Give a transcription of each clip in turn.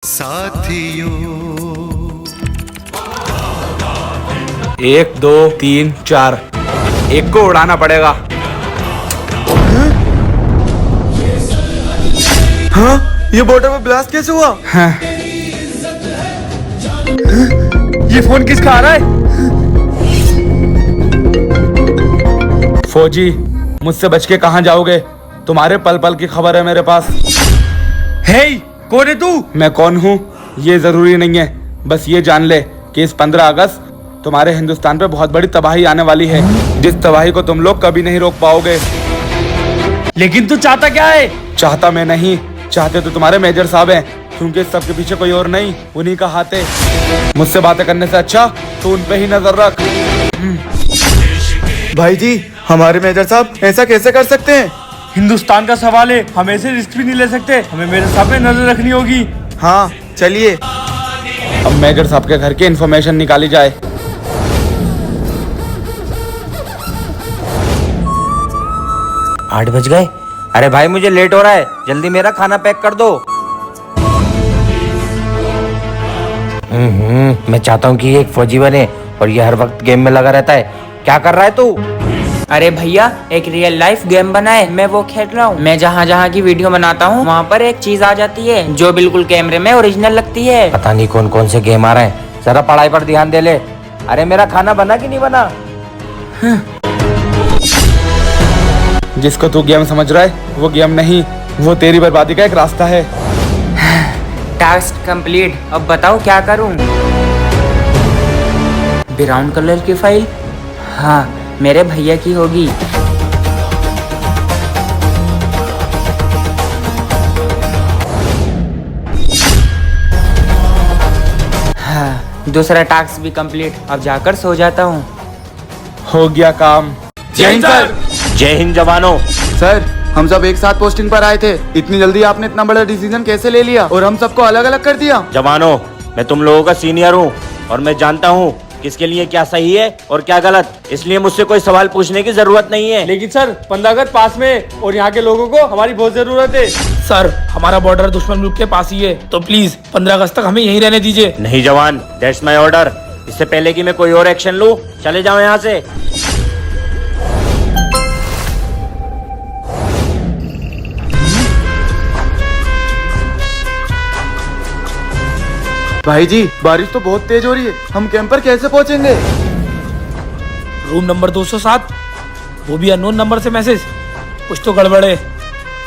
साथियों 1 2 3 4 एक को उड़ाना पड़ेगा। हाँ, ये बॉर्डर में ब्लास्ट कैसे हुआ? हाँ। ये फोन किसका आ रहा है? फौजी, मुझसे बच के कहाँ जाओगे? तुम्हारे पल पल की खबर है मेरे पास। हे, कौन है तू? मैं कौन हूँ ये जरूरी नहीं है, बस ये जान ले कि इस 15 अगस्त तुम्हारे हिंदुस्तान पे बहुत बड़ी तबाही आने वाली है, जिस तबाही को तुम लोग कभी नहीं रोक पाओगे। लेकिन तू चाहता क्या है? चाहता मैं नहीं, चाहते तो तुम्हारे मेजर साहब हैं, क्योंकि इस सब के पीछे कोई और नहीं, उन्हीं का हाथ है। मुझसे बातें करने से अच्छा तो उन पे ही नजर रख। भाई जी, हमारे मेजर साहब ऐसा कैसे कर सकते हैं? हिंदुस्तान का सवाल है, हम ऐसे रिस्क भी नहीं ले सकते, हमें मेरे सामने नजर रखनी होगी। हाँ चलिए। अब मेजर साहब के घर की इंफॉर्मेशन निकाली जाए। 8 बज गए। अरे भाई मुझे लेट हो रहा है, जल्दी मेरा खाना पैक कर दो। मैं चाहता हूँ कि ये एक फौजी बने और ये हर वक्त गेम में लगा रहता है। क्या कर रहा है तू? अरे भैया, एक रियल लाइफ गेम बना है, मैं वो खेल रहा हूँ। मैं जहाँ जहाँ की वीडियो बनाता हूँ वहाँ पर एक चीज आ जाती है जो बिल्कुल कैमरे में ओरिजिनल लगती है। पता नहीं कौन कौन से गेम आ रहे हैं, जरा पढ़ाई पर ध्यान दे ले। अरे मेरा खाना बना कि नहीं बना? जिसको तू गेम समझ रहा है वो गेम नहीं, वो तेरी बर्बादी का एक रास्ता है। टास्क कंप्लीट, अब बताओ क्या करूँ? ब्राउन कलर की फाइल, हाँ मेरे भैया की होगी। हाँ, दूसरा टास्क भी कंप्लीट, अब जाकर सो जाता हूँ। हो गया काम। जय हिंद सर। जय हिंद जवानों। सर, हम सब एक साथ पोस्टिंग पर आए थे, इतनी जल्दी आपने इतना बड़ा डिसीजन कैसे ले लिया और हम सबको अलग अलग कर दिया? जवानों, मैं तुम लोगों का सीनियर हूँ और मैं जानता हूँ किसके लिए क्या सही है और क्या गलत, इसलिए मुझसे कोई सवाल पूछने की जरूरत नहीं है। लेकिन सर 15 अगस्त पास में है और यहाँ के लोगों को हमारी बहुत जरूरत है। सर, हमारा बॉर्डर दुश्मन मुल्क के पास ही है, तो प्लीज 15 अगस्त तक हमें यहीं रहने दीजिए। नहीं जवान, दैट्स माय ऑर्डर। इससे पहले कि मैं कोई और एक्शन लूं, चले जाओ यहाँ से। भाई जी, बारिश तो बहुत तेज हो रही है, हम कैंप पर कैसे पहुंचेंगे? रूम नंबर 207, वो भी अननोन नंबर से मैसेज, कुछ तो गड़बड़ है।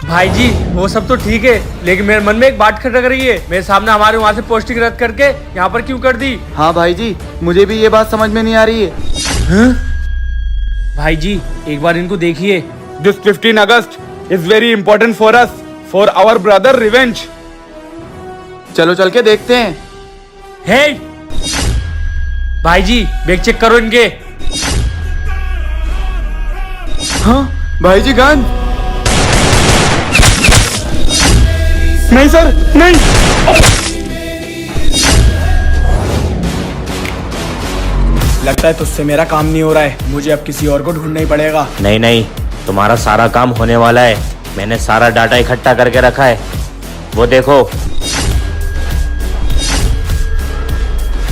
भाई जी वो सब तो ठीक है, लेकिन मेरे मन में एक बात खटक रही है, मेरे सामने हमारे वहाँ से पोस्टिंग रद्द करके यहाँ पर क्यों कर दी? हाँ भाई जी, मुझे भी ये बात समझ में नहीं आ रही है। भाई जी एक बार इनको देखिए। This 15 August is very important for us, for our brother revenge. चलो चल के देखते हैं। हे भाई जी, बैग चेक करो इनके। हाँ भाई जी, गन। नहीं सर, नहीं। लगता है तुझसे मेरा काम नहीं हो रहा है, मुझे अब किसी और को ढूंढना ही पड़ेगा। नहीं नहीं, तुम्हारा सारा काम होने वाला है। मैंने सारा डाटा इकट्ठा करके रखा है, वो देखो।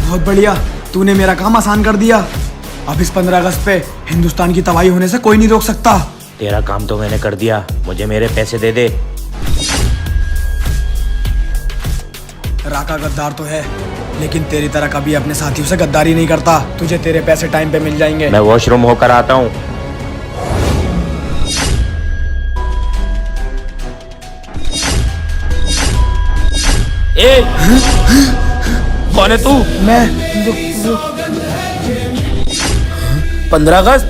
बहुत बढ़िया, तूने मेरा काम आसान कर दिया। अब इस 15 अगस्त पे हिंदुस्तान की तबाही होने से कोई नहीं रोक सकता। तेरा काम तो मैंने कर दिया, मुझे मेरे पैसे दे दे। राका गद्दार तो है, लेकिन तेरी तरह कभी अपने साथियों से गद्दारी नहीं करता। तुझे तेरे पैसे टाइम पे मिल जाएंगे। मैं वॉशरूम होकर आता हूँ। ए, कौन है तू? मैं 15 अगस्त?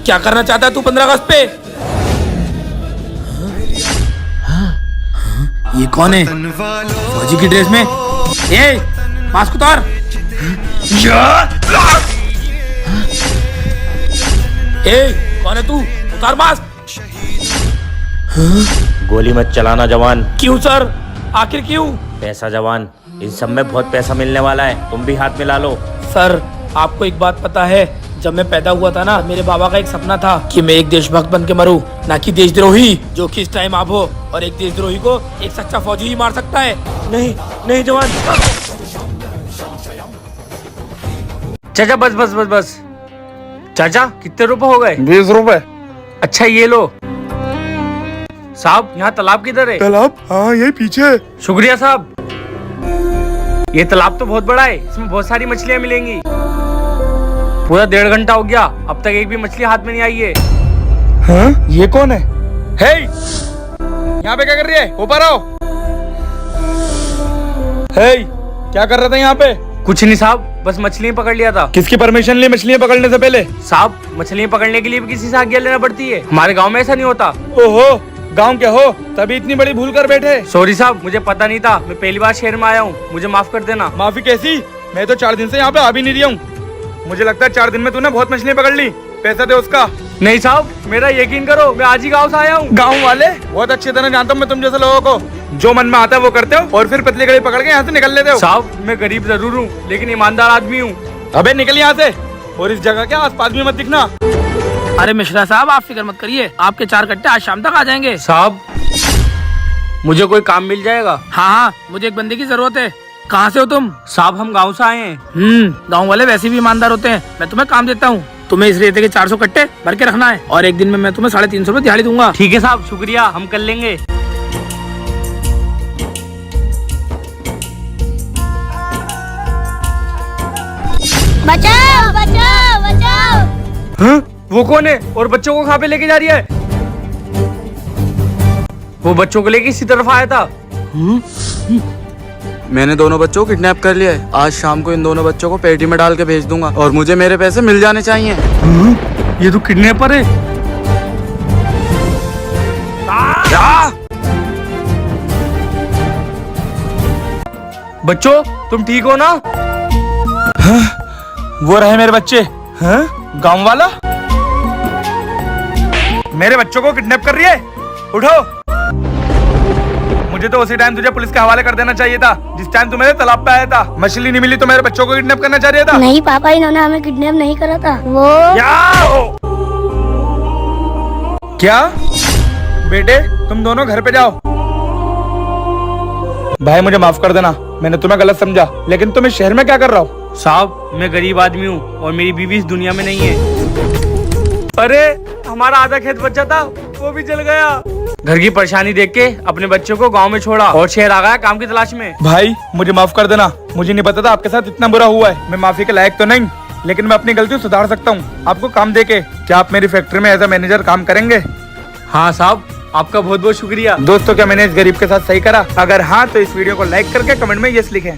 क्या करना चाहता है तू 15 अगस्त पे? ये कौन है? फौजी की ड्रेस में? ए, मास्क उतार। ए, कौन है तू? उतार मास्क। गोली मत चलाना जवान। क्यों सर? आखिर क्यों? पैसा जवान, इन सब में बहुत पैसा मिलने वाला है, तुम भी हाथ मिला लो। सर, आपको एक बात पता है, जब मैं पैदा हुआ था ना, मेरे बाबा का एक सपना था कि मैं एक देशभक्त बन के मरूं, ना कि देशद्रोही, जो कि इस टाइम आप हो। और एक देशद्रोही को एक सच्चा फौजी ही मार सकता है। नहीं नहीं जवान। चाचा बस बस बस बस। चाचा कितने रुपए हो गए? 20 रुपए। अच्छा ये लो। साहब यहाँ तालाब किधर है? तालाब? हाँ यही पीछे। शुक्रिया साहब। ये तालाब तो बहुत बड़ा है, इसमें बहुत सारी मछलियाँ मिलेंगी। पूरा 1.5 घंटा हो गया, अब तक एक भी मछली हाथ में नहीं आई है। हाँ? ये कौन है? हे! यहाँ पे क्या कर रही है? ऊपर आओ। हे! क्या कर रहा था यहाँ पे? कुछ नहीं साहब, बस मछलियाँ पकड़ लिया था। किसकी परमिशन ली मछलियाँ पकड़ने से पहले? साहब मछलियाँ पकड़ने के लिए भी किसी से आज्ञा लेना पड़ती है, हमारे गाँव में ऐसा नहीं होता। ओहो, गांव के हो तभी इतनी बड़ी भूल कर बैठे। सॉरी साहब, मुझे पता नहीं था, मैं पहली बार शहर में आया हूँ, मुझे माफ कर देना। माफी कैसी? मैं तो 4 दिन से यहाँ पे आ भी नहीं रहा हूँ। मुझे लगता है 4 दिन में तूने बहुत मछलियाँ पकड़ ली। पैसा दे उसका। नहीं साहब, मेरा यकीन करो, मैं आज ही गाँव से आया हूँ। गाँव वाले बहुत अच्छी तरह जानता हूँ मैं तुम जैसे लोगों को, जो मन में आता है वो करते हो और फिर पतली गली पकड़ के यहाँ से निकल लेते हो। साहब मैं गरीब जरूर हूँ, लेकिन ईमानदार आदमी हूँ। अबे निकल यहाँ से, और इस जगह के आसपास भी मत दिखना। अरे मिश्रा साहब, आप फिक्र मत करिए, आपके 4 कट्टे आज शाम तक आ जाएंगे। साहब मुझे कोई काम मिल जाएगा? हाँ हाँ, मुझे एक बंदे की जरूरत है। कहाँ से हो तुम? साहब हम गाँव से आए हैं। गाँव वाले वैसे भी ईमानदार होते हैं। मैं तुम्हें काम देता हूँ, तुम्हें इस रेते के 400 कट्टे भर के रखना है और एक दिन में मैं तुम्हें 350 रुपए दिहाड़ी दूंगा। ठीक है साहब, शुक्रिया, हम कर लेंगे। बचाओ बचाओ बचाओ। हाँ? वो कौन है और बच्चों को कहाँ पे लेके जा रही है? वो बच्चों को लेके इसी तरफ आया था। मैंने दोनों बच्चों को किडनैप कर लिया है। आज शाम को इन दोनों बच्चों को पेटी में डाल के भेज दूंगा और मुझे मेरे पैसे मिल जाने चाहिए। ये तो किडनैपर है। बच्चों तुम ठीक हो ना? वो रहे मेरे बच्चे। हाँ? गाँव वाला मेरे बच्चों को किडनैप कर रही है। उठो। मुझे तो उसी टाइम तुझे पुलिस के हवाले कर देना चाहिए था जिस टाइम तू मेरे तालाब पे आया था। मछली नहीं मिली तो मेरे बच्चों को किडनैप करना चाह रहा था। नहीं पापा, इन्होंने हमें किडनैप नहीं करा था। वो क्या? बेटे तुम दोनों घर पे जाओ। भाई मुझे माफ कर देना, मैंने तुम्हें गलत समझा, लेकिन तुम इस शहर में क्या कर रहा हो? साहब मैं गरीब आदमी हूँ और मेरी बीवी इस दुनिया में नहीं है। अरे हमारा आधा खेत बचा था, वो भी जल गया। घर की परेशानी देख के अपने बच्चों को गांव में छोड़ा और शहर आ गया काम की तलाश में। भाई मुझे माफ कर देना, मुझे नहीं पता था आपके साथ इतना बुरा हुआ है। मैं माफी के लायक तो नहीं, लेकिन मैं अपनी गलती सुधार सकता हूँ आपको काम देके। क्या आप मेरी फैक्ट्री में एज ए मैनेजर काम करेंगे? हाँ साहब, आपका बहुत बहुत शुक्रिया। दोस्तों क्या मैंने इस गरीब के साथ सही करा? अगर हाँ तो इस वीडियो को लाइक करके कमेंट में यस लिखें।